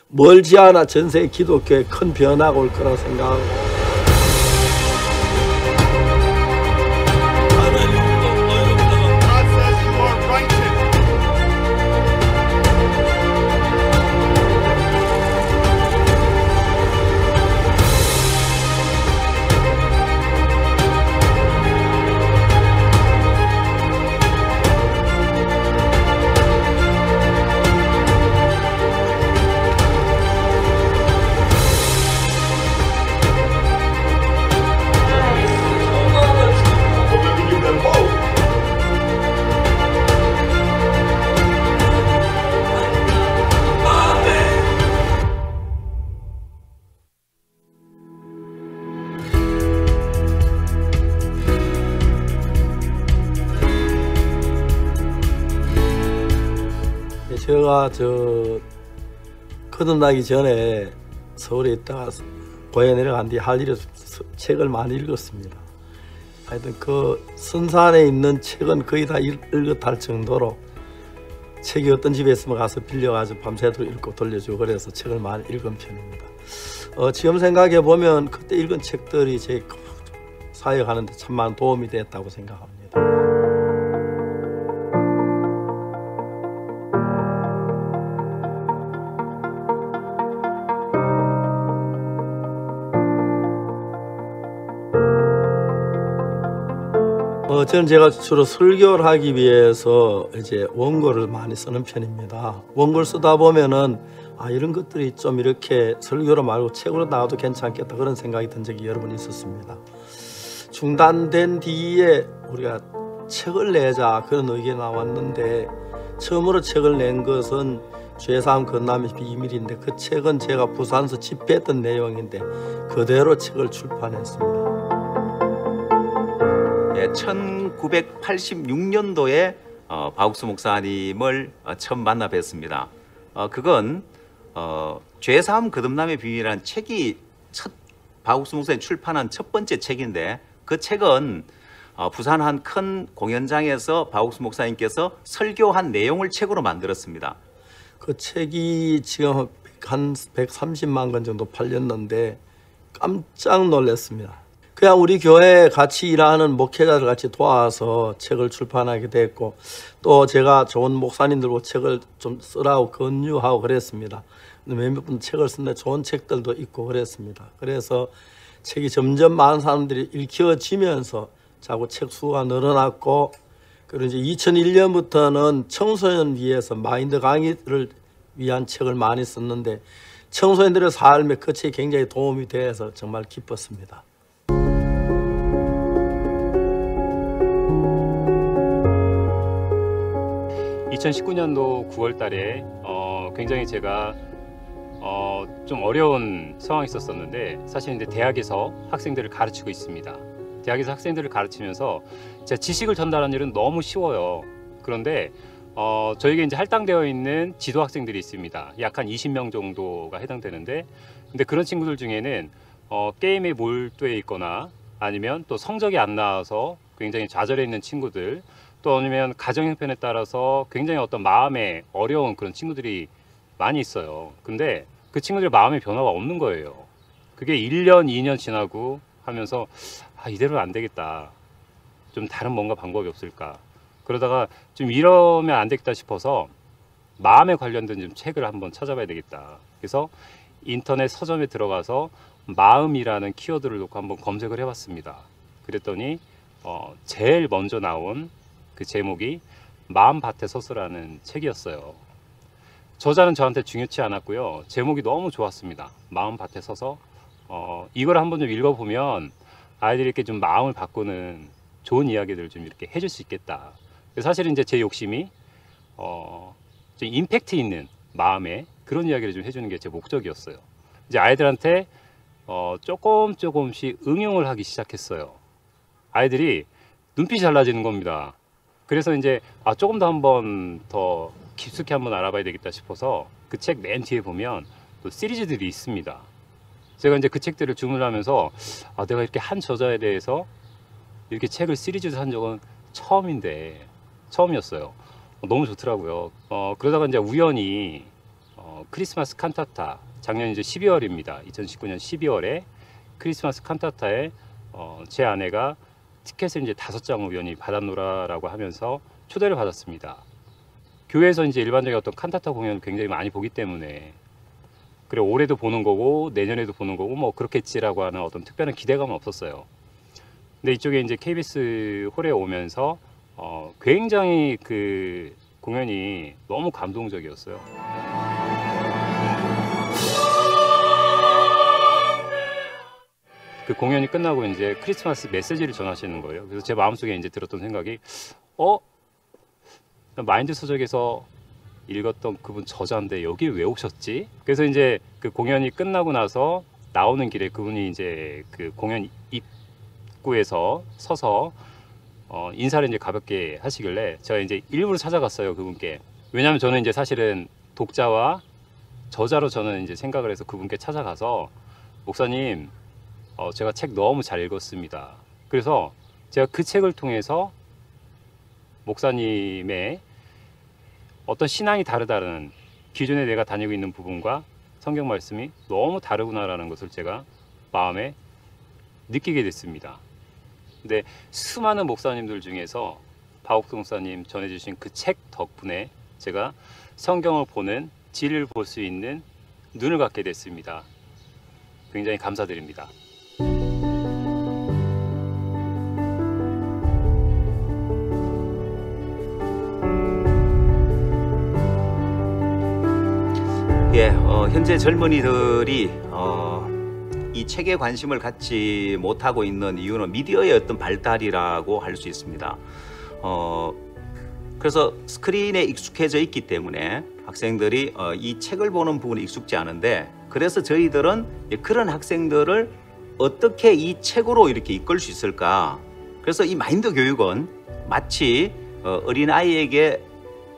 멀지 않아 전 세계 기독교에 큰 변화가 올 거라고 생각하고, 제가 거듭나기 전에 서울에 있다가 고향에 내려간 뒤에 할 일이 없어서 책을 많이 읽었습니다. 하여튼 그 선산에 있는 책은 거의 다 읽었할 정도로, 책이 어떤 집에 있으면 가서 빌려가지고 밤새도록 읽고 돌려주고 그래서 책을 많이 읽은 편입니다. 지금 생각해 보면 그때 읽은 책들이 제 사역하는데 참 많은 도움이 됐다고 생각합니다. 저는 제가 주로 설교를 하기 위해서 이제 원고를 많이 쓰는 편입니다. 원고를 쓰다 보면은 이런 것들이 좀 이렇게 설교로 말고 책으로 나와도 괜찮겠다 그런 생각이 든 적이 여러 번 있었습니다. 중단된 뒤에 우리가 책을 내자 그런 의견이 나왔는데, 처음으로 책을 낸 것은 죄사함 건남의 비밀인데, 그 책은 제가 부산에서 집회했던 내용인데 그대로 책을 출판했습니다. 1986년도에 박욱수 목사님을 처음 만나 뵀습니다. 그건 죄사함 거듭남의 비밀이라는 책이 박욱수 목사님이 출판한 첫 번째 책인데, 그 책은 부산 한 큰 공연장에서 박욱수 목사님께서 설교한 내용을 책으로 만들었습니다. 그 책이 지금 한 130만 권 정도 팔렸는데 깜짝 놀랐습니다. 그냥 우리 교회에 같이 일하는 목회자들 같이 도와서 책을 출판하게 됐고, 또 제가 좋은 목사님들과 책을 좀 쓰라고 권유하고 그랬습니다. 몇몇 분 책을 쓰는데 좋은 책들도 있고 그랬습니다. 그래서 책이 점점 많은 사람들이 읽혀지면서 자꾸 책 수가 늘어났고, 그리고 이제 2001년부터는 청소년 위해서 마인드 강의를 위한 책을 많이 썼는데, 청소년들의 삶에 그 책이 굉장히 도움이 돼서 정말 기뻤습니다. 2019년도 9월 달에 굉장히 제가 좀 어려운 상황이 있었었는데, 사실 이제 대학에서 학생들을 가르치고 있습니다. 대학에서 학생들을 가르치면서 제가 지식을 전달하는 일은 너무 쉬워요. 그런데 저에게 이제 할당되어 있는 지도 학생들이 있습니다. 약 한 20명 정도가 해당되는데, 근데 그런 친구들 중에는 게임에 몰두해 있거나, 아니면 또 성적이 안 나와서 굉장히 좌절해 있는 친구들, 또 아니면 가정 형편에 따라서 굉장히 어떤 마음에 어려운 그런 친구들이 많이 있어요. 근데 그 친구들 마음의 변화가 없는 거예요. 그게 1년, 2년 지나고 하면서 이대로는 안 되겠다. 좀 다른 뭔가 방법이 없을까. 그러다가 좀 이러면 안 되겠다 싶어서 마음에 관련된 좀 책을 한번 찾아봐야 되겠다. 그래서 인터넷 서점에 들어가서 마음이라는 키워드를 놓고 한번 검색을 해봤습니다. 그랬더니 제일 먼저 나온 그 제목이 마음밭에 서서라는 책이었어요. 저자는 저한테 중요치 않았고요. 제목이 너무 좋았습니다. 마음밭에 서서. 이걸 한번 좀 읽어보면 아이들이 이렇게 좀 마음을 바꾸는 좋은 이야기들을 좀 이렇게 해줄 수 있겠다. 사실은 이제 제 욕심이 좀 임팩트 있는 마음에 그런 이야기를 좀 해주는 게 제 목적이었어요. 이제 아이들한테 조금씩 응용을 하기 시작했어요. 아이들이 눈빛이 달라지는 겁니다. 그래서 이제 조금 더 한번 더 깊숙이 한번 알아봐야 되겠다 싶어서 그 책 맨 뒤에 보면 또 시리즈들이 있습니다. 제가 이제 그 책들을 주문하면서 내가 이렇게 한 저자에 대해서 이렇게 책을 시리즈로 한 적은 처음이었어요. 너무 좋더라고요. 그러다가 이제 우연히 크리스마스 칸타타, 작년 이제 12월입니다. 2019년 12월에 크리스마스 칸타타에 제 아내가 티켓을 이제 5장 우연히 받아놓으라라고 하면서 초대를 받았습니다. 교회에서 이제 일반적인 어떤 칸타타 공연을 굉장히 많이 보기 때문에, 그래 올해도 보는 거고 내년에도 보는 거고 뭐 그렇겠지라고 하는 어떤 특별한 기대감은 없었어요. 근데 이쪽에 이제 KBS 홀에 오면서 굉장히 그 공연이 너무 감동적이었어요. 그 공연이 끝나고 이제 크리스마스 메시지를 전하시는 거예요. 그래서 제 마음속에 이제 들었던 생각이, 마인드 서적에서 읽었던 그분 저자인데 여기 왜 오셨지? 그래서 이제 그 공연이 끝나고 나서 나오는 길에 그분이 이제 그 공연 입구에서 서서 인사를 이제 가볍게 하시길래 제가 이제 일부러 찾아갔어요, 그분께. 왜냐하면 저는 이제 사실은 독자와 저자로 저는 이제 생각을 해서 그분께 찾아가서, 목사님, 제가 책 너무 잘 읽었습니다. 그래서 제가 그 책을 통해서 목사님의 어떤 신앙이 다르다는, 기존에 내가 다니고 있는 부분과 성경 말씀이 너무 다르구나라는 것을 제가 마음에 느끼게 됐습니다. 근데 수많은 목사님들 중에서 박옥수 목사님 전해주신 그 책 덕분에 제가 성경을 보는, 진리를 볼 수 있는 눈을 갖게 됐습니다. 굉장히 감사드립니다. 예, 현재 젊은이들이 이 책에 관심을 갖지 못하고 있는 이유는 미디어의 어떤 발달이라고 할 수 있습니다. 그래서 스크린에 익숙해져 있기 때문에 학생들이 이 책을 보는 부분이 익숙지 않은데, 그래서 저희들은 그런 학생들을 어떻게 이 책으로 이렇게 이끌 수 있을까? 그래서 이 마인드 교육은 마치 어린아이에게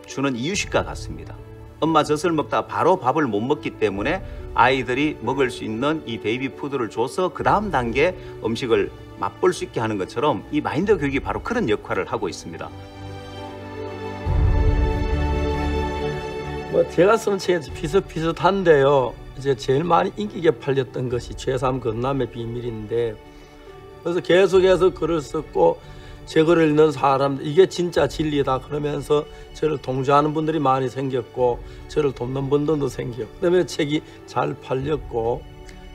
주는 이유식과 같습니다. 엄마 젖을 먹다가 바로 밥을 못 먹기 때문에 아이들이 먹을 수 있는 이 베이비 푸드를 줘서 그 다음 단계 음식을 맛볼 수 있게 하는 것처럼 이 마인드 교육이 바로 그런 역할을 하고 있습니다. 뭐 제가 쓴 책이 비슷비슷한데요. 이제 제일 많이 인기게 팔렸던 것이 죄사함 거듭남의 비밀인데, 그래서 계속해서 글을 썼고 제 글을 읽는 사람들, 이게 진짜 진리다 그러면서 저를 동조하는 분들이 많이 생겼고 저를 돕는 분들도 생겼고, 그다음에 책이 잘 팔렸고,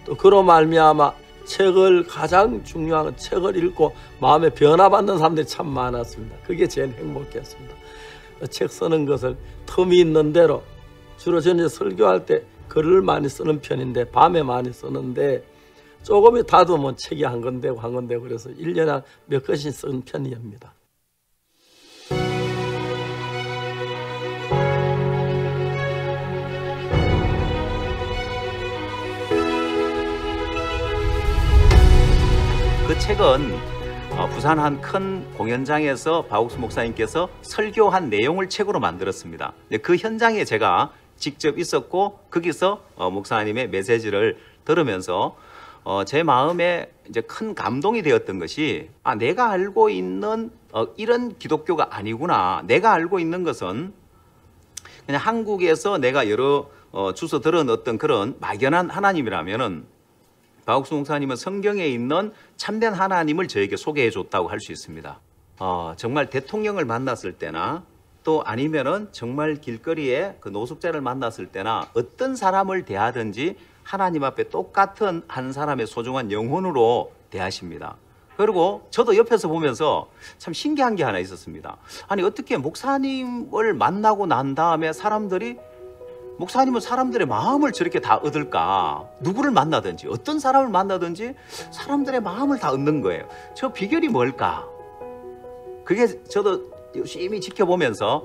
또 그로 말미암아 책을, 가장 중요한 책을 읽고 마음에 변화받는 사람들이 참 많았습니다. 그게 제일 행복했습니다. 책 쓰는 것을 틈이 있는 대로, 주로 저는 설교할 때 글을 많이 쓰는 편인데 밤에 많이 쓰는데, 조금이 다듬으면 책이 한 권 되고 그래서 1년에 몇 권씩 쓴 편입니다. 그 책은 부산 한 큰 공연장에서 박옥수 목사님께서 설교한 내용을 책으로 만들었습니다. 그 현장에 제가 직접 있었고 거기서 목사님의 메시지를 들으면서 제 마음에 이제 큰 감동이 되었던 것이, 내가 알고 있는 이런 기독교가 아니구나. 내가 알고 있는 것은 그냥 한국에서 내가 여러 주워 들은 어떤 그런 막연한 하나님이라면은, 박옥수 목사님은 성경에 있는 참된 하나님을 저에게 소개해 줬다고 할 수 있습니다. 정말 대통령을 만났을 때나, 또 아니면은 정말 길거리에 그 노숙자를 만났을 때나 어떤 사람을 대하든지 하나님 앞에 똑같은 한 사람의 소중한 영혼으로 대하십니다. 그리고 저도 옆에서 보면서 참 신기한 게 하나 있었습니다. 아니, 어떻게 목사님을 만나고 난 다음에 목사님은 사람들의 마음을 저렇게 다 얻을까? 누구를 만나든지, 어떤 사람을 만나든지 사람들의 마음을 다 얻는 거예요. 저 비결이 뭘까? 그게 저도 열심히 지켜보면서,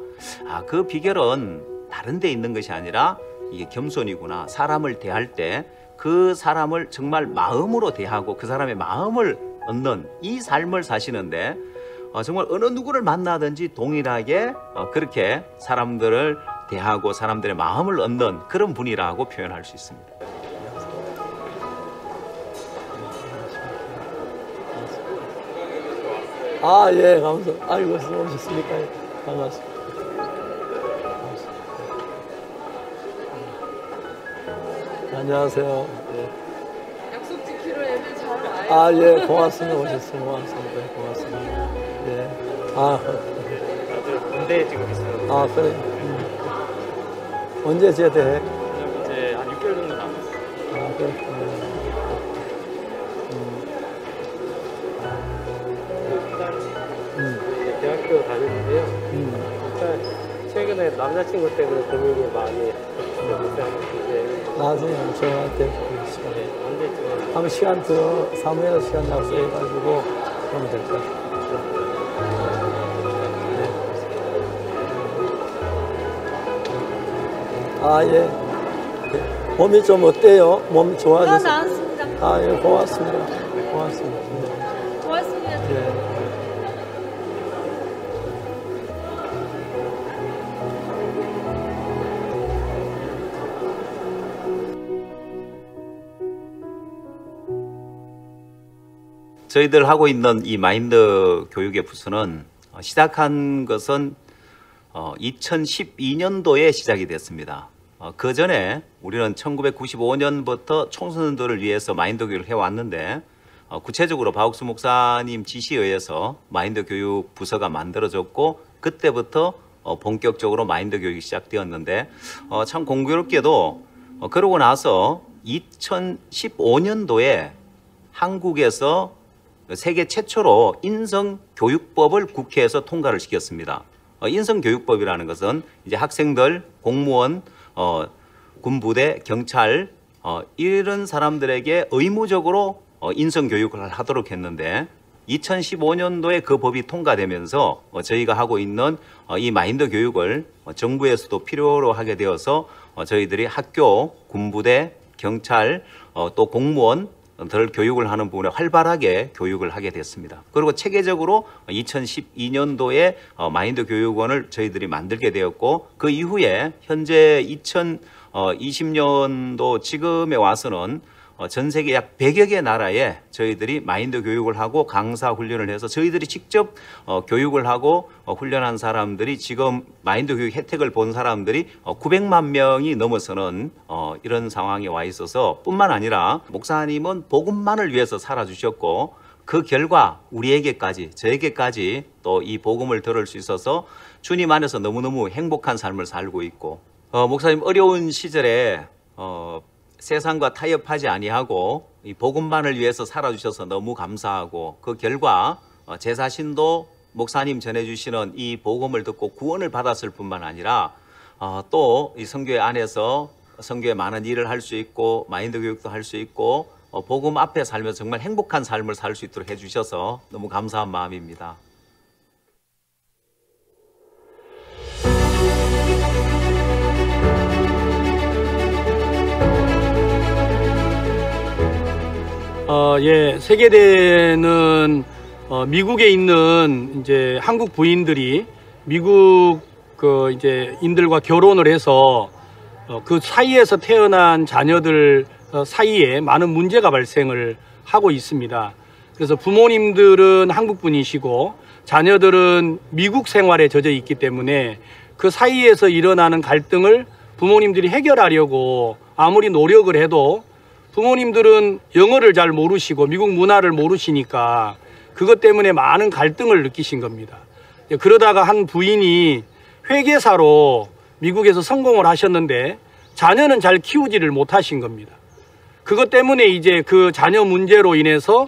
그 비결은 다른 데 있는 것이 아니라 이게 겸손이구나. 사람을 대할 때 그 사람을 정말 마음으로 대하고 그 사람의 마음을 얻는 이 삶을 사시는데, 정말 어느 누구를 만나든지 동일하게 그렇게 사람들을 대하고 사람들의 마음을 얻는 그런 분이라고 표현할 수 있습니다. 예, 감사합니다. 아이고, 오셨습니까? 반갑습니다. 안녕하세요. 예. 약속 지키러 애들 잘 와요. 아, 예, 고맙습니다. 오셨습니다. 고맙습니다. 고맙습니다. 예. 아, 군대에 지금 있어요. 아, 그래. 언제 제대? 이제 한 6개월 정도 남았어요. 아, 그렇군요. 대학교 다니는데요. 일단 최근에 남자친구 때문에 고민이 많이 이제 나중에 저한테 보겠습니다. 언제쯤 한번 시간 더, 사무엘 시간 약속해가지고 하면 될 것 같아요. 아, 예. 예. 몸이 좀 어때요? 몸 좋아졌어요? 나왔습니다. 아, 예, 고맙습니다. 고맙습니다. 고맙습니다. 예. 저희들 하고 있는 이 마인드 교육의 부서는 시작한 것은 2012년도에 시작이 됐습니다. 그 전에 우리는 1995년부터 청소년들을 위해서 마인드 교육을 해왔는데 구체적으로 박옥수 목사님 지시에 의해서 마인드 교육 부서가 만들어졌고 그때부터 본격적으로 마인드 교육이 시작되었는데 참 공교롭게도 그러고 나서 2015년도에 한국에서 세계 최초로 인성교육법을 국회에서 통과를 시켰습니다. 인성교육법이라는 것은 이제 학생들, 공무원, 군부대, 경찰 이런 사람들에게 의무적으로 인성교육을 하도록 했는데 2015년도에 그 법이 통과되면서 저희가 하고 있는 이 마인드 교육을 정부에서도 필요로 하게 되어서 저희들이 학교, 군부대, 경찰, 또 공무원 들 교육을 하는 부분에 활발하게 교육을 하게 됐습니다. 그리고 체계적으로 2012년도에 마인드 교육원을 저희들이 만들게 되었고 그 이후에 현재 2020년도 지금에 와서는 전 세계 약 100여 개 나라에 저희들이 마인드 교육을 하고 강사 훈련을 해서 저희들이 직접 교육을 하고 훈련한 사람들이 지금 마인드 교육 혜택을 본 사람들이 900만 명이 넘어서는 이런 상황에 와 있어서 뿐만 아니라 목사님은 복음만을 위해서 살아주셨고 그 결과 우리에게까지 저에게까지 또 이 복음을 들을 수 있어서 주님 안에서 너무너무 행복한 삶을 살고 있고 목사님 어려운 시절에 세상과 타협하지 아니하고 이 복음만을 위해서 살아주셔서 너무 감사하고 그 결과 제 자신도 목사님 전해주시는 이 복음을 듣고 구원을 받았을 뿐만 아니라 또 이 선교회 안에서 선교회 많은 일을 할 수 있고 마인드 교육도 할 수 있고 복음 앞에 살면서 정말 행복한 삶을 살 수 있도록 해주셔서 너무 감사한 마음입니다. 예, 세계대는 미국에 있는 이제 한국 부인들이 미국 이제 인들과 결혼을 해서 그 사이에서 태어난 자녀들 사이에 많은 문제가 발생을 하고 있습니다. 그래서 부모님들은 한국 분이시고 자녀들은 미국 생활에 젖어 있기 때문에 그 사이에서 일어나는 갈등을 부모님들이 해결하려고 아무리 노력을 해도 부모님들은 영어를 잘 모르시고 미국 문화를 모르시니까 그것 때문에 많은 갈등을 느끼신 겁니다. 그러다가 한 부인이 회계사로 미국에서 성공을 하셨는데 자녀는 잘 키우지를 못하신 겁니다. 그것 때문에 이제 그 자녀 문제로 인해서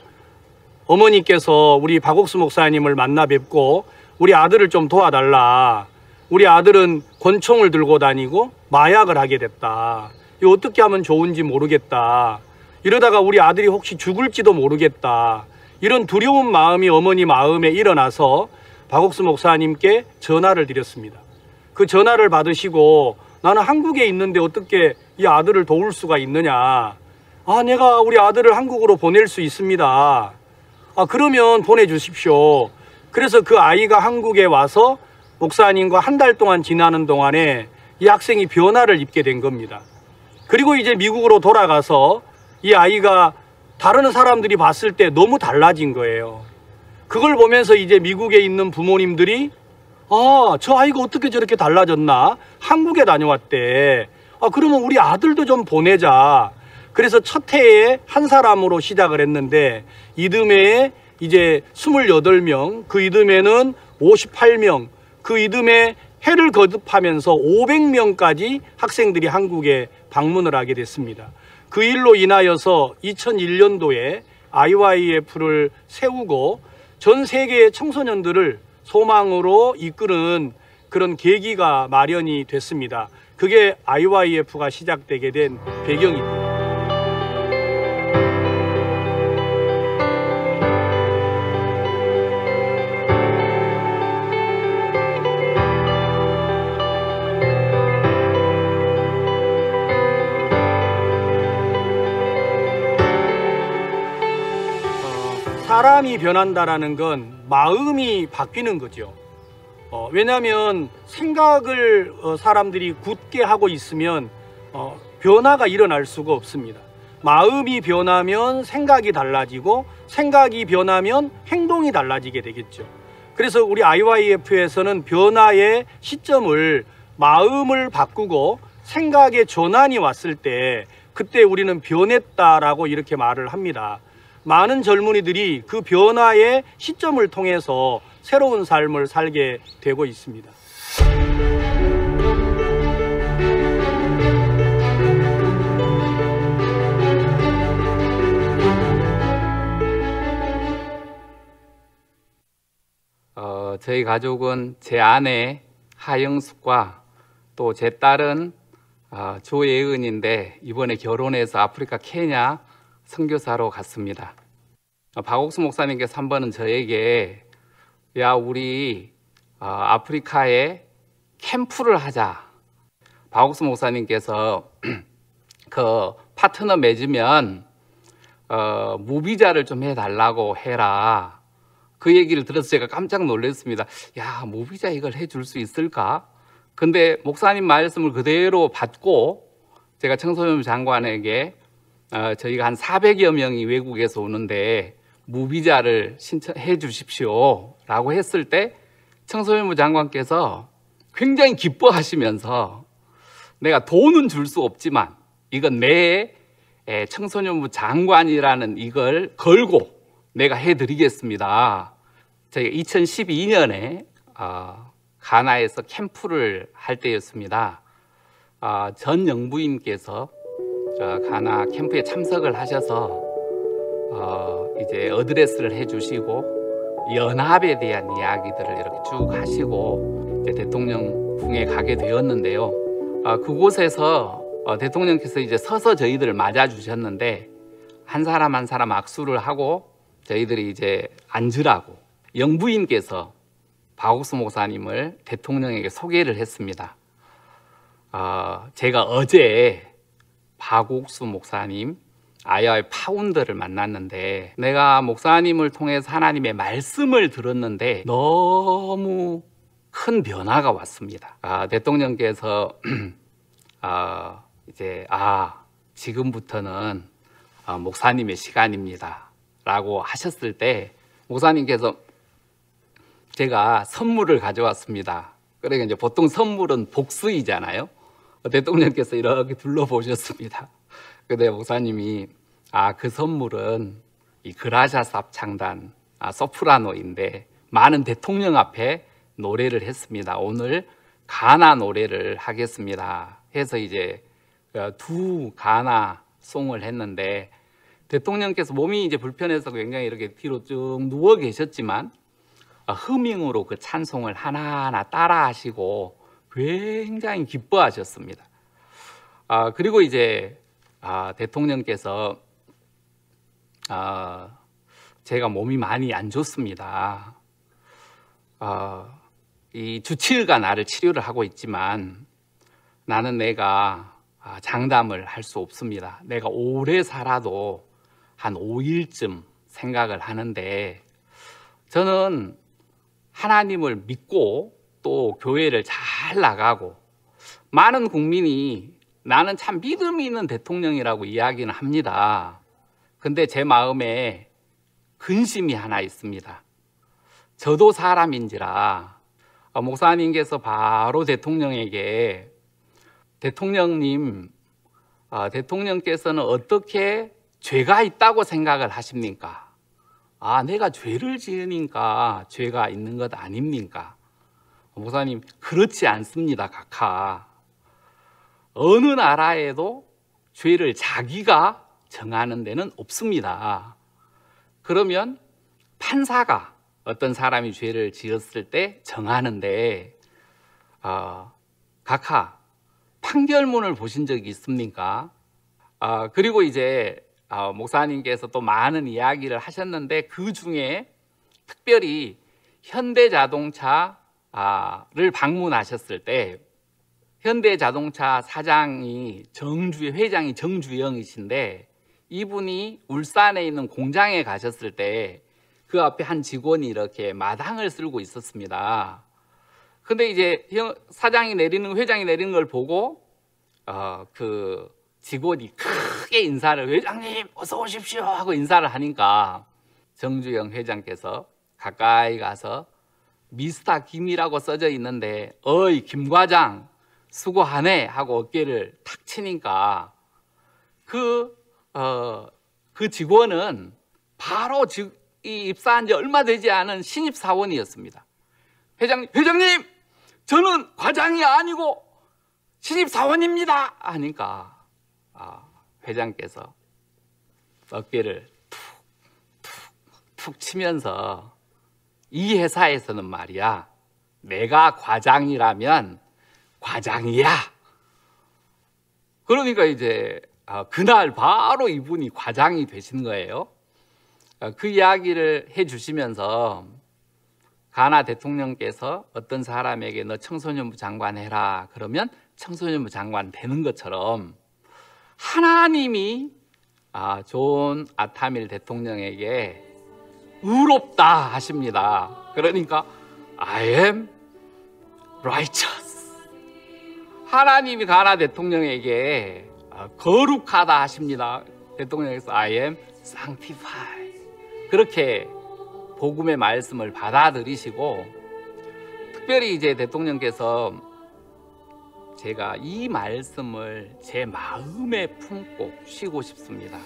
어머니께서 우리 박옥수 목사님을 만나 뵙고 우리 아들을 좀 도와달라. 우리 아들은 권총을 들고 다니고 마약을 하게 됐다. 이거 어떻게 하면 좋은지 모르겠다. 이러다가 우리 아들이 혹시 죽을지도 모르겠다. 이런 두려운 마음이 어머니 마음에 일어나서 박옥수 목사님께 전화를 드렸습니다. 그 전화를 받으시고 나는 한국에 있는데 어떻게 이 아들을 도울 수가 있느냐. 내가 우리 아들을 한국으로 보낼 수 있습니다. 그러면 보내주십시오. 그래서 그 아이가 한국에 와서 목사님과 한 달 동안 지나는 동안에 이 학생이 변화를 입게 된 겁니다. 그리고 이제 미국으로 돌아가서 이 아이가 다른 사람들이 봤을 때 너무 달라진 거예요. 그걸 보면서 이제 미국에 있는 부모님들이 저 아이가 어떻게 저렇게 달라졌나? 한국에 다녀왔대. 그러면 우리 아들도 좀 보내자. 그래서 첫 해에 한 사람으로 시작을 했는데 이듬해에 이제 28명, 그 이듬해는 58명, 그 이듬해 해를 거듭하면서 500명까지 학생들이 한국에 방문을 하게 됐습니다. 그 일로 인하여서 2001년도에 IYF를 세우고 전 세계의 청소년들을 소망으로 이끄는 그런 계기가 마련이 됐습니다. 그게 IYF가 시작되게 된 배경입니다. 사람이 변한다라는 건 마음이 바뀌는 거죠. 왜냐하면 생각을 사람들이 굳게 하고 있으면 변화가 일어날 수가 없습니다. 마음이 변하면 생각이 달라지고 생각이 변하면 행동이 달라지게 되겠죠. 그래서 우리 IYF에서는 변화의 시점을 마음을 바꾸고 생각의 전환이 왔을 때 그때 우리는 변했다라고 이렇게 말을 합니다. 많은 젊은이들이 그 변화의 시점을 통해서 새로운 삶을 살게 되고 있습니다. 저희 가족은 제 아내 하영숙과 또 제 딸은 조예은인데 이번에 결혼해서 아프리카 케냐 선교사로 갔습니다. 박옥수 목사님께서 한 번은 저에게 야 우리 아프리카에 캠프를 하자. 박옥수 목사님께서 그 파트너 맺으면 무비자를 좀 해달라고 해라. 그 얘기를 들어서 제가 깜짝 놀랐습니다. 야 무비자 이걸 해줄 수 있을까? 근데 목사님 말씀을 그대로 받고 제가 청소년 장관에게 저희가 한 400여 명이 외국에서 오는데 무비자를 신청해 주십시오 라고 했을 때 청소년부 장관께서 굉장히 기뻐하시면서 내가 돈은 줄 수 없지만 이건 내 청소년부 장관이라는 이걸 걸고 내가 해드리겠습니다. 저희가 2012년에 가나에서 캠프를 할 때였습니다. 전 영부인께서 가나 캠프에 참석을 하셔서 이제 어드레스를 해주시고 연합에 대한 이야기들을 이렇게 쭉 하시고 이제 대통령궁에 가게 되었는데요. 그곳에서 대통령께서 이제 서서 저희들을 맞아 주셨는데 한 사람 한 사람 악수를 하고 저희들이 이제 앉으라고 영부인께서 박옥수 목사님을 대통령에게 소개를 했습니다. 제가 어제 박옥수 목사님 IYF 파운더를 만났는데 내가 목사님을 통해서 하나님의 말씀을 들었는데 너무 큰 변화가 왔습니다. 대통령께서 이제 지금부터는 목사님의 시간입니다 라고 하셨을 때 목사님께서 제가 선물을 가져왔습니다. 그러니까 이제 보통 선물은 복수이잖아요. 대통령께서 이렇게 둘러보셨습니다. 근데 목사님이 그 선물은 이 그라샤스 합창단 소프라노인데 많은 대통령 앞에 노래를 했습니다. 오늘 가나 노래를 하겠습니다. 해서 이제 두 가나 송을 했는데 대통령께서 몸이 이제 불편해서 굉장히 이렇게 뒤로 쭉 누워 계셨지만 흐밍으로 그 찬송을 하나하나 따라 하시고 굉장히 기뻐하셨습니다. 그리고 이제 대통령께서 제가 몸이 많이 안 좋습니다. 이 주치의가 나를 치료를 하고 있지만 나는 내가 장담을 할 수 없습니다. 내가 오래 살아도 한 5일쯤 생각을 하는데 저는 하나님을 믿고 또 교회를 잘 나가고 많은 국민이 나는 참 믿음이 있는 대통령이라고 이야기는 합니다. 근데 제 마음에 근심이 하나 있습니다. 저도 사람인지라 목사님께서 바로 대통령에게 대통령님, 대통령께서는 어떻게 죄가 있다고 생각을 하십니까? 내가 죄를 지으니까 죄가 있는 것 아닙니까? 목사님, 그렇지 않습니다, 각하. 어느 나라에도 죄를 자기가 정하는 데는 없습니다. 그러면 판사가 어떤 사람이 죄를 지었을 때 정하는데, 각하, 판결문을 보신 적이 있습니까? 그리고 이제 목사님께서 또 많은 이야기를 하셨는데 그 중에 특별히 현대자동차를 방문하셨을 때 현대자동차 사장이 회장이 정주영이신데 이분이 울산에 있는 공장에 가셨을 때 그 앞에 한 직원이 이렇게 마당을 쓸고 있었습니다. 근데 이제 회장이 내리는 걸 보고 그 직원이 크게 인사를, 회장님 어서 오십시오 하고 인사를 하니까 정주영 회장께서 가까이 가서 미스터 김이라고 써져 있는데 어이 김 과장 수고하네 하고 어깨를 탁 치니까 그 직원은 바로 이 입사한 지 얼마 되지 않은 신입사원이었습니다. 회장님 저는 과장이 아니고 신입사원입니다 하니까 회장께서 어깨를 툭 치면서 이 회사에서는 말이야 내가 과장이라면 과장이야. 그러니까 이제 그날 바로 이분이 과장이 되신 거예요. 그 이야기를 해주시면서 가나 대통령께서 어떤 사람에게 너 청소년부 장관 해라 그러면 청소년부 장관 되는 것처럼 하나님이 존 아타밀 대통령에게 의롭다 하십니다. 그러니까 I am righteous. 하나님이 가나 대통령에게 거룩하다 하십니다. 대통령께서 I am sanctified. 그렇게 복음의 말씀을 받아들이시고 특별히 이제 대통령께서 제가 이 말씀을 제 마음에 품고 쉬고 싶습니다.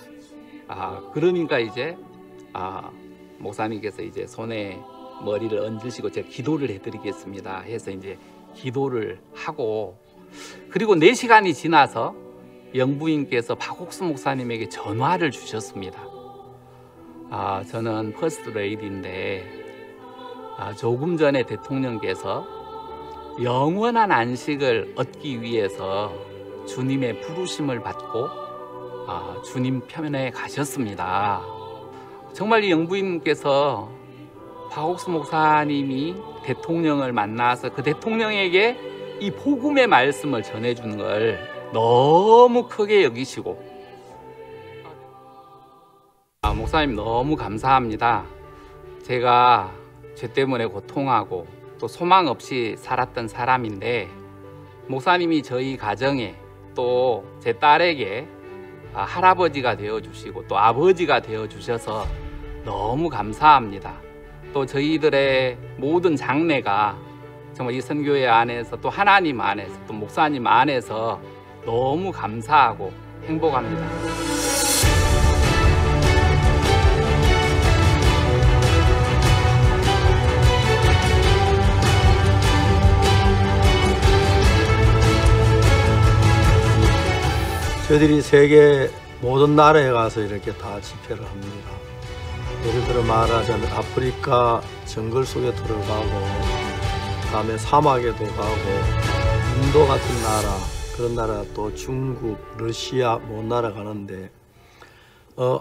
그러니까 이제 목사님께서 이제 손에 머리를 얹으시고 제가 기도를 해드리겠습니다 해서 이제 기도를 하고 그리고 4시간이 지나서 영부인께서 박옥수 목사님에게 전화를 주셨습니다. 저는 퍼스트 레이디인데 조금 전에 대통령께서 영원한 안식을 얻기 위해서 주님의 부르심을 받고 주님 편에 가셨습니다. 정말 이 영부인께서 박옥수 목사님이 대통령을 만나서 그 대통령에게 이 복음의 말씀을 전해주는 걸 너무 크게 여기시고 목사님 너무 감사합니다. 제가 죄 때문에 고통하고 또 소망 없이 살았던 사람인데 목사님이 저희 가정에 또 제 딸에게 할아버지가 되어주시고 또 아버지가 되어주셔서 너무 감사합니다. 또 저희들의 모든 장래가 정말 이 선교회 안에서 또 하나님 안에서 또 목사님 안에서 너무 감사하고 행복합니다. 저희들이 세계 모든 나라에 가서 이렇게 다 집회를 합니다. 예를 들어 말하자면 아프리카 정글 속에 들어가고 그다음에 사막에도 가고 인도 같은 나라 그런 나라 또 중국, 러시아 모든 나라 가는데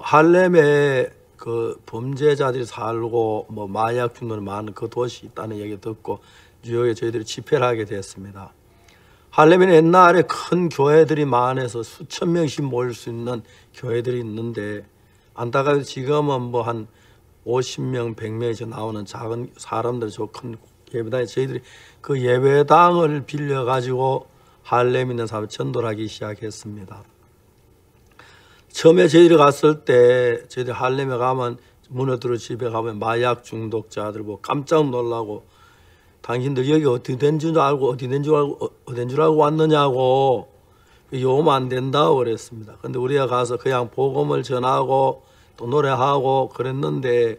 할렘에 그 범죄자들이 살고 뭐 마약 중독 많은 그 도시 있다는 얘기 듣고 뉴욕에 저희들이 집회를 하게 됐습니다. 할렘에는 옛날에 큰 교회들이 많아서 수천 명씩 모일 수 있는 교회들이 있는데 안타깝게 지금은 뭐 한 50명, 100명이 나오는 작은 사람들 저 큰 예배당에 저희들이 그 예배당을 빌려가지고 할렘에 있는 사람 전도를 하기 시작했습니다. 처음에 저희들이 갔을 때 저희들이 할렘에 가면 문어들어 집에 가면 마약 중독자들 뭐 깜짝 놀라고 당신들 여기 어디 된 줄 알고 어디 된 줄 알고 왔느냐고 요금 안 된다고 그랬습니다. 근데 우리가 가서 그냥 복음을 전하고 또 노래하고 그랬는데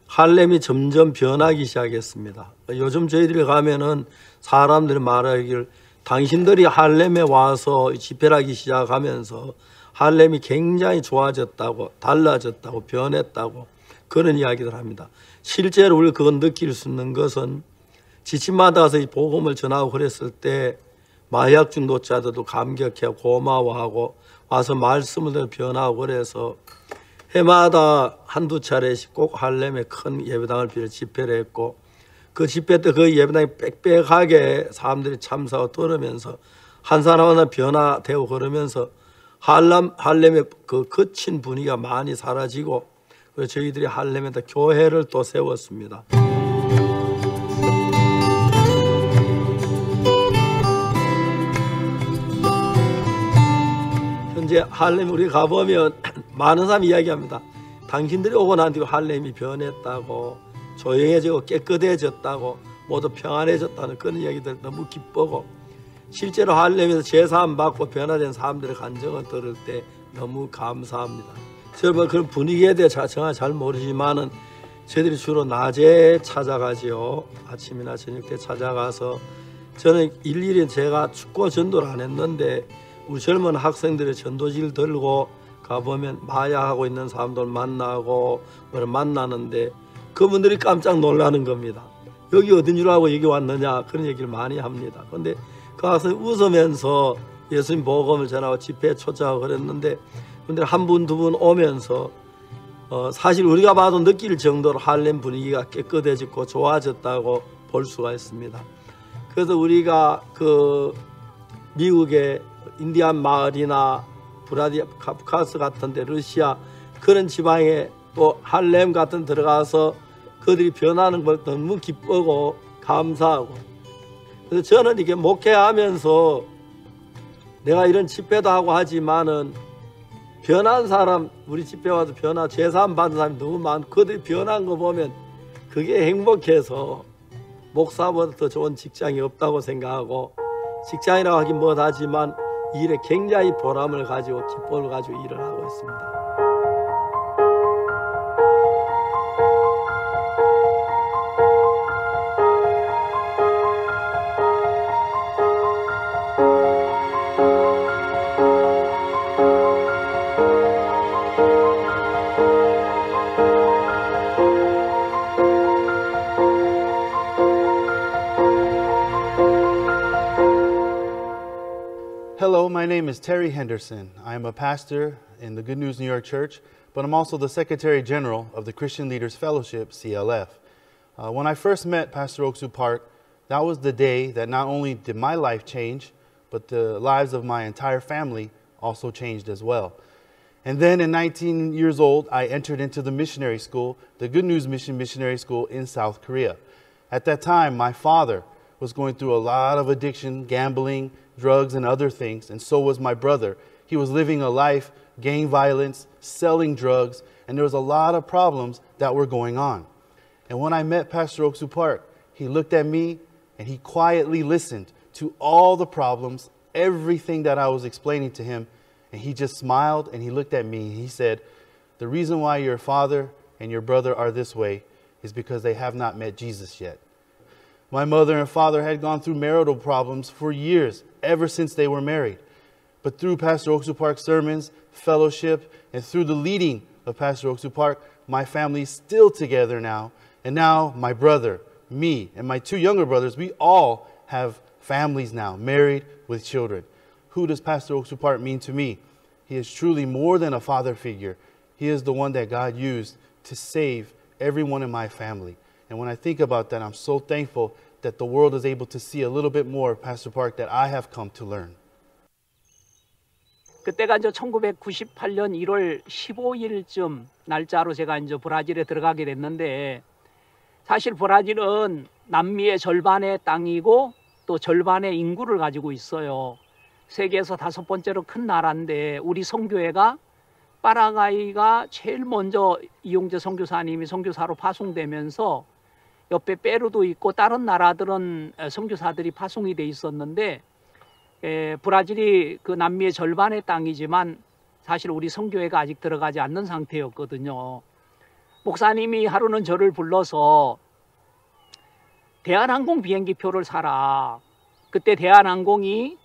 할렘이 점점 변하기 시작했습니다. 요즘 저희들이 가면은 사람들이 말하기를 당신들이 할렘에 와서 집회를 하기 시작하면서 할렘이 굉장히 좋아졌다고, 달라졌다고, 변했다고 그런 이야기를 합니다. 실제로 우리가 그건 느낄 수 있는 것은 지침마다 가서 이 복음을 전하고 그랬을 때 마약 중독자들도 감격해 고마워하고 와서 말씀을 듣고 변하고 그래서 해마다 한두 차례씩 꼭 할렘에 큰 예배당을 빌어 집회를 했고 그 집회 때 그 예배당이 빽빽하게 사람들이 참석하고 들으면서 한 사람 하나 변화되고 그러면서 할렘의 그 거친 분위기가 많이 사라지고 그래서 저희들이 할렘에다 교회를 또 세웠습니다. 현재 할렘 우리 가보면 많은 사람이 이야기합니다. 당신들이 오고 난 뒤에 할렘이 변했다고 조용해지고 깨끗해졌다고 모두 평안해졌다는 그런 이야기들 너무 기쁘고 실제로 할렘에서 제사함 받고 변화된 사람들의 간증을 들을 때 너무 감사합니다. 여러분 그런 분위기에 대해 정확히 잘 모르지만은 저희들이 주로 낮에 찾아가지요. 아침이나 저녁 때 찾아가서 저는 일일이 제가 축구 전도를 안 했는데 우리 젊은 학생들의 전도지를 들고 가보면 마약하고 있는 사람들 만나고 만나는데 그분들이 깜짝 놀라는 겁니다. 여기 어딘 줄 알고 여기 왔느냐 그런 얘기를 많이 합니다. 그런데 그 학생이 웃으면서 예수님 복음을 전하고 집회에 초청하고 그랬는데 근데 한 분 두 분 오면서 사실 우리가 봐도 느낄 정도로 할렘 분위기가 깨끗해지고 좋아졌다고 볼 수가 있습니다. 그래서 우리가 그 미국의 인디안 마을이나 브라디카프카스 같은데 러시아 그런 지방에 또 할렘 같은 데 들어가서 그들이 변하는 걸 너무 기쁘고 감사하고 그래서 저는 이게 목회하면서 내가 이런 집회도 하고 하지만은 변한 사람 우리 집회 와서 제사함 받은 사람이 너무 많고 그들이 변한 거 보면 그게 행복해서 목사보다 더 좋은 직장이 없다고 생각하고 직장이라고 하긴 못하지만 일에 굉장히 보람을 가지고 기쁨을 가지고 일을 하고 있습니다. Hello, my name is Terry Henderson. I am a pastor in the Good News New York Church, but I'm also the Secretary General of the Christian Leaders Fellowship, CLF. When I first met Pastor Oksu Park, that was the day that not only did my life change, but the lives of my entire family also changed as well. And then at 19 years old, I entered into the missionary school, the Good News Mission Missionary School in South Korea. At that time, my father was going through a lot of addiction, gambling, drugs, and other things, and so was my brother. He was living a life, gang violence, selling drugs, and there was a lot of problems that were going on. And when I met Pastor Oksu Park, he looked at me and he quietly listened to all the problems, everything that I was explaining to him, and he just smiled and he looked at me and he said, "The reason why your father and your brother are this way is because they have not met Jesus yet." My mother and father had gone through marital problems for years, ever since they were married. But through Pastor Oksu Park's sermons, fellowship, and through the leading of Pastor Oksu Park, my family is still together now. And now my brother, me, and my two younger brothers, we all have families now, married with children. Who does Pastor Oksu Park mean to me? He is truly more than a father figure. He is the one that God used to save everyone in my family. And when I think about that, I'm so thankful that the world is able to see a little bit more of Pastor Park that I have come to learn. 그때가 이제 1998년 1월 15일쯤 날짜로 제가 이제 브라질에 들어가게 됐는데 사실 브라질은 남미의 절반의 땅이고 또 절반의 인구를 가지고 있어요. 세계에서 5번째로 큰 나라인데 우리 선교회가 파라과이가 제일 먼저 이용재 선교사님이 선교사로 파송되면서 옆에 페루도 있고 다른 나라들은 선교사들이 파송이 돼 있었는데 브라질이 그 남미의 절반의 땅이지만 사실 우리 선교회가 아직 들어가지 않는 상태였거든요. 목사님이 하루는 저를 불러서 대한항공 비행기표를 사라. 그때 대한항공이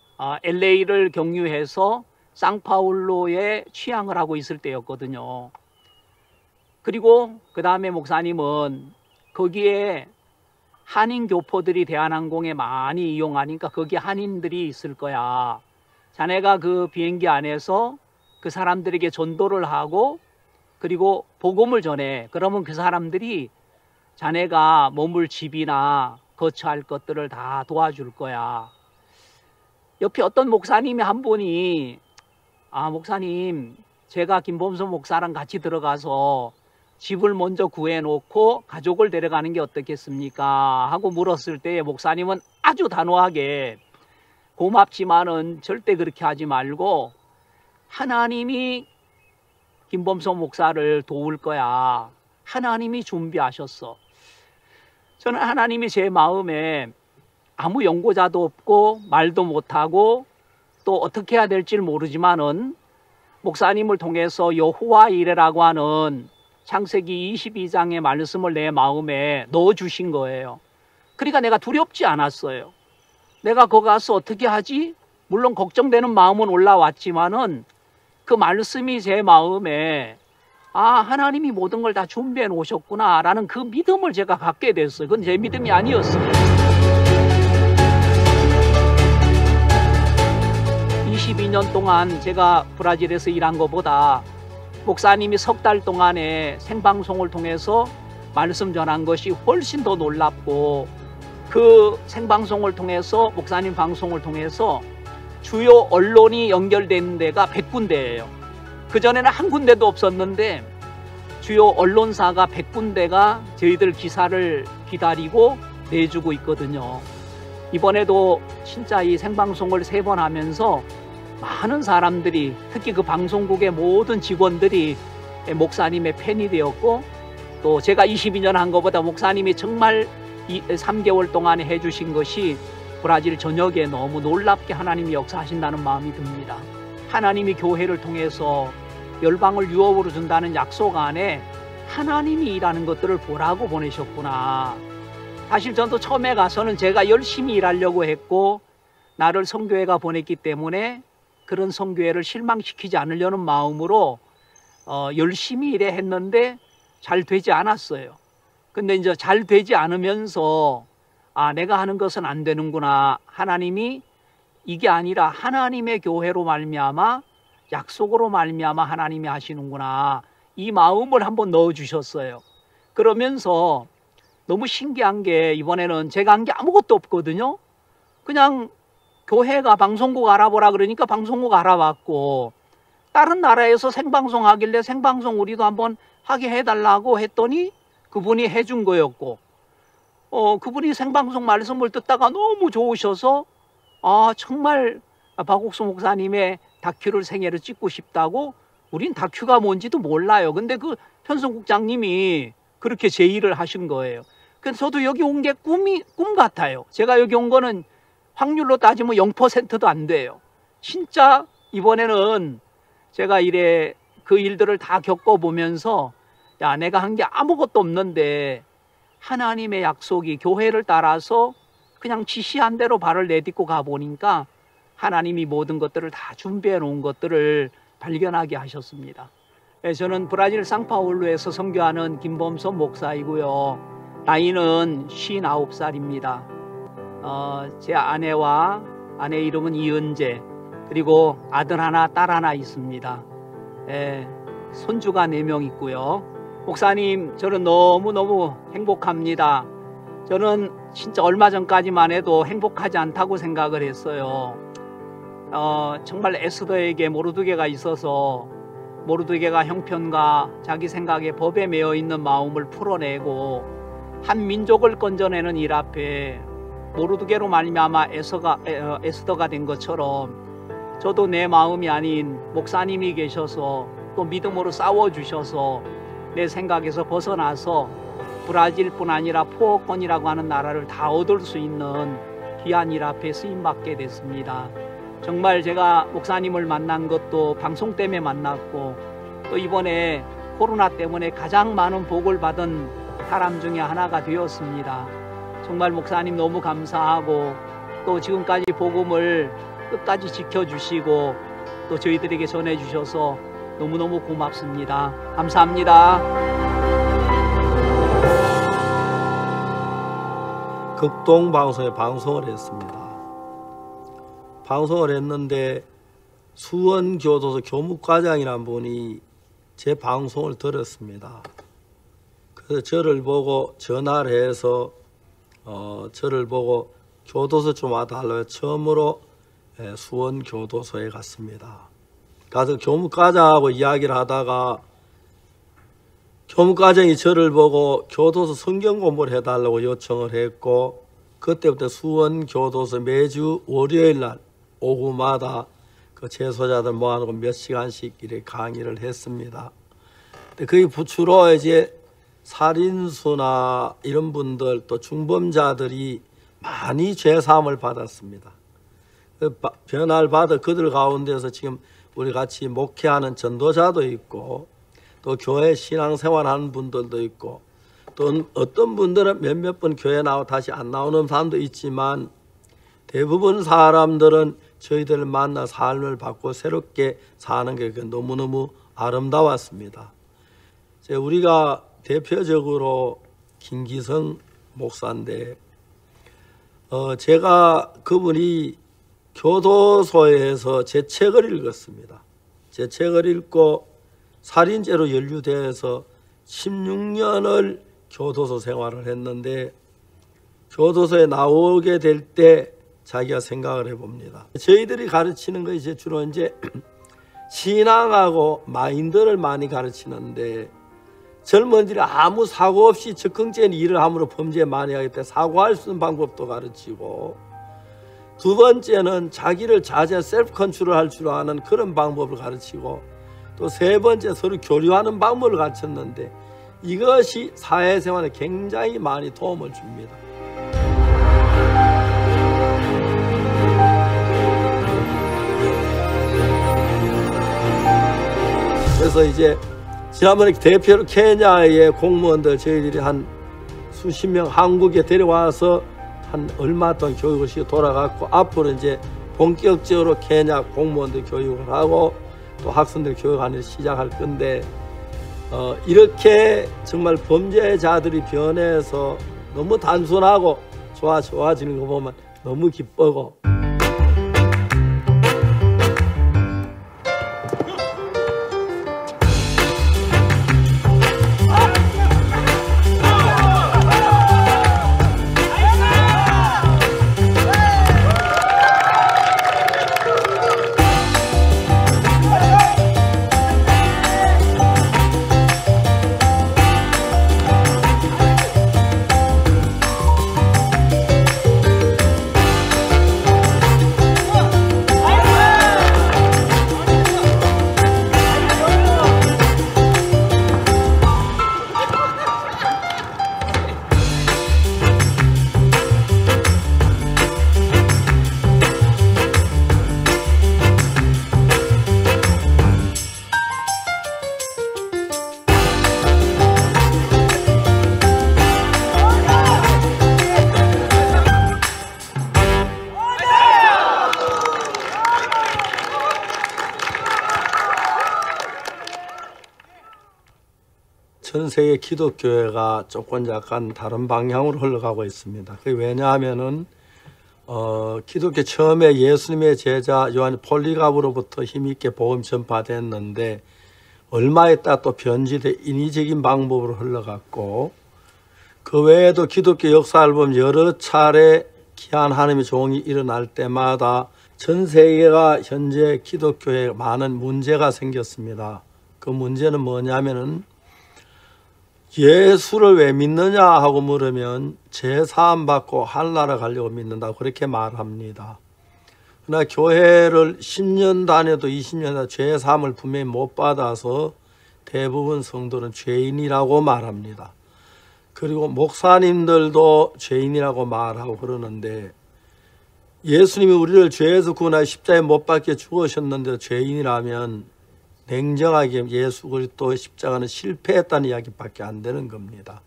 LA를 경유해서 상파울로에 취항을 하고 있을 때였거든요. 그리고 그 다음에 목사님은 거기에 한인 교포들이 대한항공에 많이 이용하니까 거기에 한인들이 있을 거야. 자네가 그 비행기 안에서 그 사람들에게 전도를 하고 그리고 복음을 전해. 그러면 그 사람들이 자네가 머물 집이나 거처할 것들을 다 도와줄 거야. 옆에 어떤 목사님이 한 분이 목사님, 제가 김범선 목사랑 같이 들어가서 집을 먼저 구해놓고 가족을 데려가는 게 어떻겠습니까? 하고 물었을 때 목사님은 아주 단호하게 고맙지만은 절대 그렇게 하지 말고 하나님이 김범선 목사를 도울 거야. 하나님이 준비하셨어. 저는 하나님이 제 마음에 아무 연고자도 없고 말도 못하고 또 어떻게 해야 될지 모르지만은 목사님을 통해서 여호와 이레라고 하는 창세기 22장의 말씀을 내 마음에 넣어주신 거예요. 그러니까 내가 두렵지 않았어요. 내가 거기 가서 어떻게 하지? 물론 걱정되는 마음은 올라왔지만은 그 말씀이 제 마음에 하나님이 모든 걸 다 준비해 놓으셨구나 라는 그 믿음을 제가 갖게 됐어요. 그건 제 믿음이 아니었어요. 22년 동안 제가 브라질에서 일한 것보다 목사님이 석 달 동안에 생방송을 통해서 말씀 전한 것이 훨씬 더 놀랍고 그 생방송을 통해서 목사님 방송을 통해서 주요 언론이 연결된 데가 100군데예요. 그전에는 한 군데도 없었는데 주요 언론사가 100군데가 저희들 기사를 기다리고 내주고 있거든요. 이번에도 진짜 이 생방송을 3번 하면서 많은 사람들이 특히 그 방송국의 모든 직원들이 목사님의 팬이 되었고 또 제가 22년 한 것보다 목사님이 정말 3개월 동안에 해주신 것이 브라질 전역에 너무 놀랍게 하나님이 역사하신다는 마음이 듭니다. 하나님이 교회를 통해서 열방을 유업으로 준다는 약속 안에 하나님이 일하는 것들을 보라고 보내셨구나. 사실 저도 처음에 가서는 제가 열심히 일하려고 했고 나를 선교회가 보냈기 때문에 그런 선교회를 실망시키지 않으려는 마음으로 열심히 일해 했는데 잘 되지 않았어요. 근데 이제 잘 되지 않으면서 내가 하는 것은 안 되는구나. 하나님이 이게 아니라 하나님의 교회로 말미암아 약속으로 말미암아 하나님이 하시는구나. 이 마음을 한번 넣어주셨어요. 그러면서 너무 신기한 게 이번에는 제가 한 게 아무것도 없거든요. 그냥 교회가 방송국 알아보라 그러니까 방송국 알아봤고 다른 나라에서 생방송 하길래 생방송 우리도 한번 하게 해달라고 했더니 그분이 해준 거였고 그분이 생방송 말씀을 듣다가 너무 좋으셔서 정말 박옥수 목사님의 다큐를 생애를 찍고 싶다고 우린 다큐가 뭔지도 몰라요. 근데 그 편성국장님이 그렇게 제의를 하신 거예요. 그래서 저도 여기 온 게 꿈 같아요. 제가 여기 온 거는 확률로 따지면 0%도 안 돼요. 진짜 이번에는 제가 그 일들을 다 겪어보면서 내가 한 게 아무것도 없는데 하나님의 약속이 교회를 따라서 그냥 지시한 대로 발을 내딛고 가보니까 하나님이 모든 것들을 다 준비해 놓은 것들을 발견하게 하셨습니다. 저는 브라질 상파울루에서 선교하는 김범선 목사이고요. 나이는 59살입니다. 제 아내와 아내 이름은 이은재, 그리고 아들 하나 딸 하나 있습니다. 손주가 4명 있고요. 목사님, 저는 너무너무 행복합니다. 저는 진짜 얼마 전까지만 해도 행복하지 않다고 생각을 했어요. 정말 에스더에게 모르드게가 있어서 모르드게가 형편과 자기 생각에 법에 매여 있는 마음을 풀어내고 한 민족을 건져내는 일 앞에 모르드게로 말미암아 에스더가 된 것처럼 저도 내 마음이 아닌 목사님이 계셔서 또 믿음으로 싸워주셔서 내 생각에서 벗어나서 브라질뿐 아니라 포어권이라고 하는 나라를 다 얻을 수 있는 귀한 일 앞에 쓰임받게 됐습니다. 정말 제가 목사님을 만난 것도 방송 때문에 만났고 또 이번에 코로나 때문에 가장 많은 복을 받은 사람 중에 하나가 되었습니다. 정말 목사님 너무 감사하고 또 지금까지 복음을 끝까지 지켜주시고 또 저희들에게 전해주셔서 너무너무 고맙습니다. 감사합니다. 극동방송에 방송을 했습니다. 방송을 했는데 수원교도소 교무과장이라는 분이 제 방송을 들었습니다. 그래서 저를 보고 전화를 해서 저를 보고 교도소 좀 와달라고 처음으로 수원교도소에 갔습니다. 가서 교무과장하고 이야기를 하다가 교무과장이 저를 보고 교도소 성경 공부를 해달라고 요청을 했고 그때부터 수원교도소 매주 월요일 날 오후마다 그 재소자들 모아놓고 몇 시간씩 이렇게 강의를 했습니다. 근데 그 부추로 이제 살인수나 이런 분들 또 중범자들이 많이 죄사함을 받았습니다. 그 변화를 받아 그들 가운데서 지금 우리 같이 목회하는 전도자도 있고 또 교회 신앙생활하는 분들도 있고 또 어떤 분들은 몇몇 번 교회 나와 다시 안 나오는 사람도 있지만 대부분 사람들은 저희들을 만나 삶을 받고 새롭게 사는 게 너무너무 아름다웠습니다. 우리가 대표적으로 김기성 목사인데 제가 그분이 교도소에서 제 책을 읽었습니다. 제 책을 읽고 살인죄로 연루돼서 16년을 교도소 생활을 했는데 교도소에 나오게 될 때 자기가 생각을 해봅니다. 저희들이 가르치는 거 이제 주로 이제 신앙하고 마인드를 많이 가르치는데 젊은이들이 아무 사고 없이 적극적인 일을 함으로 범죄 많이 하기 때문에 사고할 수 있는 방법도 가르치고 두 번째는 자기를 자제 셀프 컨트롤할 줄 아는 그런 방법을 가르치고 또 세 번째 서로 교류하는 방법을 가르쳤는데 이것이 사회생활에 굉장히 많이 도움을 줍니다. 그래서 이제 지난번에 대표로 케냐의 공무원들 저희들이 한 수십 명 한국에 데려와서 한 얼마 동안 교육을 시켜 돌아갔고 앞으로 이제 본격적으로 케냐 공무원들 교육을 하고 또 학생들 교육하는 시작할 건데 이렇게 정말 범죄자들이 변해서 너무 단순하고 좋아지는 거 보면 너무 기쁘고 전 세계 기독교회가 조금 약간 다른 방향으로 흘러가고 있습니다. 그게 왜냐하면은 기독교 처음에 예수님의 제자 요한 폴리갑으로부터 힘있게 복음 전파됐는데 얼마 있다 또 변질돼 인위적인 방법으로 흘러갔고 그 외에도 기독교 역사를 보면 여러 차례 귀한 하나님의 종이 일어날 때마다 전 세계가 현재 기독교에 많은 문제가 생겼습니다. 그 문제는 뭐냐면은 예수를 왜 믿느냐 하고 물으면 죄사함 받고 하늘나라 가려고 믿는다고 그렇게 말합니다. 그러나 교회를 10년 다녀도 20년 다 죄사함을 분명히 못 받아서 대부분 성도는 죄인이라고 말합니다. 그리고 목사님들도 죄인이라고 말하고 그러는데 예수님이 우리를 죄에서 구원하여 십자가에 못 박혀 죽으셨는데 죄인이라면 냉정하게 예수 그리스도의 십자가는 실패했다는 이야기밖에 안 되는 겁니다.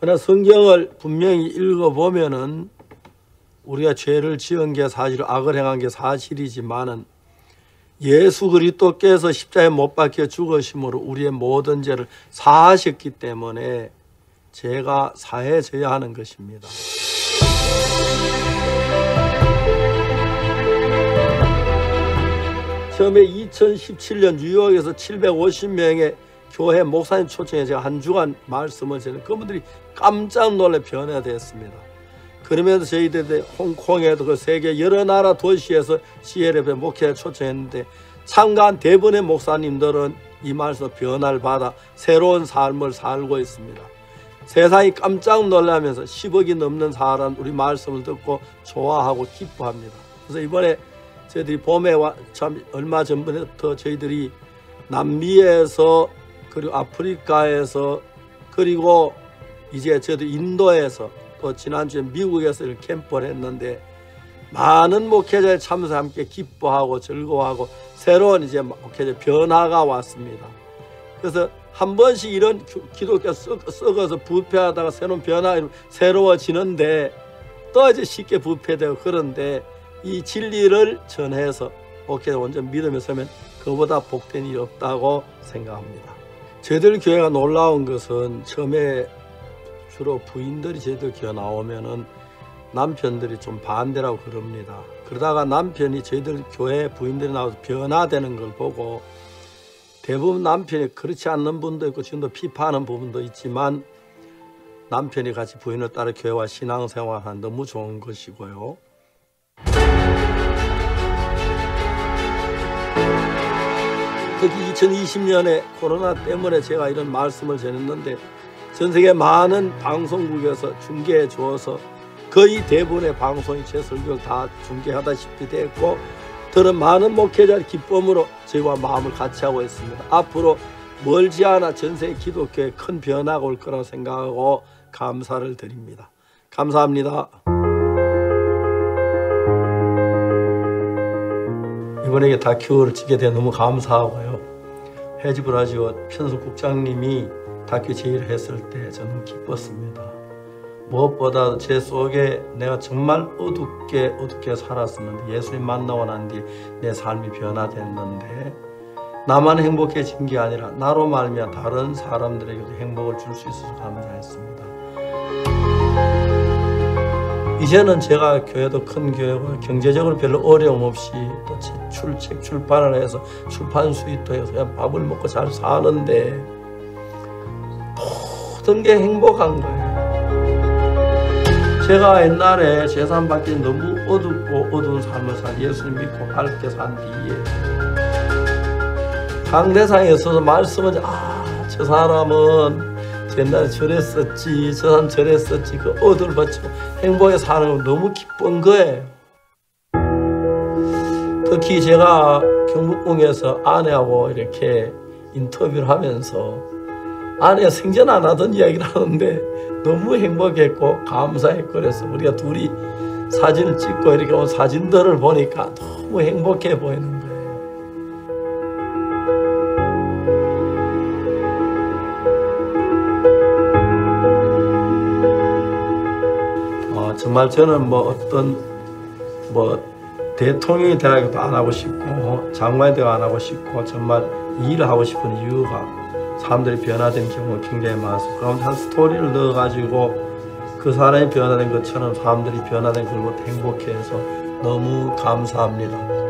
그러나 성경을 분명히 읽어보면은 우리가 죄를 지은 게 사실, 악을 행한 게 사실이지만은 예수 그리스도께서 십자가에 못 박혀 죽으심으로 우리의 모든 죄를 사하셨기 때문에 죄가 사해져야 하는 것입니다. 처음에 2017년 뉴욕에서 750명의 교회 목사님 초청해 제가 한 주간 말씀을 전했는데 그분들이 깜짝 놀래 변화됐습니다. 그러면서 저희들이 홍콩에도 그 세계 여러 나라 도시에서 CLF에 목회를 초청했는데 참가한 대부분의 목사님들은 이 말씀 변화를 받아 새로운 삶을 살고 있습니다. 세상이 깜짝 놀라면서 10억이 넘는 사람 우리 말씀을 듣고 좋아하고 기뻐합니다. 그래서 이번에 저희들이 봄에 참 얼마 전부터 저희들이 남미에서 그리고 아프리카에서 그리고 이제 저희들 인도에서 또 지난주에 미국에서 이렇게 캠프를 했는데 많은 목회자의 참여와 함께 기뻐하고 즐거워하고 새로운 이제 목회자 변화가 왔습니다. 그래서 한 번씩 이런 기독교 썩어서 부패하다가 새로운 변화가 새로워지는데 또 이제 쉽게 부패되고 그런데 이 진리를 전해서 목회자 완전 믿음에 서면 그보다 복된 일이 없다고 생각합니다. 저희들 교회가 놀라운 것은 처음에 주로 부인들이 저희들 교회 나오면은 남편들이 좀 반대라고 그럽니다. 그러다가 남편이 저희들 교회 부인들이 나와서 변화되는 걸 보고 대부분 남편이 그렇지 않는 분도 있고 지금도 비판하는 부분도 있지만 남편이 같이 부인을 따라 교회와 신앙생활하는 너무 좋은 것이고요. 특히 2020년에 코로나 때문에 제가 이런 말씀을 전했는데 전 세계 많은 방송국에서 중계해 주어서 거의 대부분의 방송이 제 설교를 다 중계하다시피 됐고 들은 많은 목회자의 기쁨으로 저희와 마음을 같이 하고 있습니다. 앞으로 멀지 않아 전 세계 기독교에 큰 변화가 올 거라고 생각하고 감사를 드립니다. 감사합니다. 이번에 다큐를 찍게 돼 너무 감사하고요. 해지브라지오 편성국장님이 다큐 제의를 했을 때 저는 기뻤습니다. 무엇보다 제 속에 내가 정말 어둡게 살았었는데 예수님 만나고 난 뒤 내 삶이 변화됐는데 나만 행복해진 게 아니라 나로 말미암아 다른 사람들에게도 행복을 줄 수 있어서 감사했습니다. 이제는 제가 교회도 큰 교회고 경제적으로 별로 어려움 없이 또 책 출판을 해서 출판 수입도 해서 그냥 밥을 먹고 잘 사는데 모든 게 행복한 거예요. 제가 옛날에 재산 받기 너무 어두운 삶을 산 예수님 믿고 밝게 산 뒤에 강대상에 있어서 말씀은 저 사람은 옛날에 저랬었지 저 사람 저랬었지 그 어두를 받치고 행복에 사는 거 너무 기쁜 거예요. 특히 제가 경북궁에서 아내하고 이렇게 인터뷰를 하면서 아내가 생전 안 하던 이야기를 하는데 너무 행복했고 감사했고 그래서 우리가 둘이 사진을 찍고 이렇게 온 사진들을 보니까 너무 행복해 보이는 거예요. 정말 저는 어떤 대통령이 되라고도 안 하고 싶고 장관이 되고 안 하고 싶고 정말 일을 하고 싶은 이유가 사람들이 변화된 경우가 굉장히 많습니다. 그럼 한 스토리를 넣어가지고 그 사람이 변화된 것처럼 사람들이 변화된 걸 행복해해서 너무 감사합니다.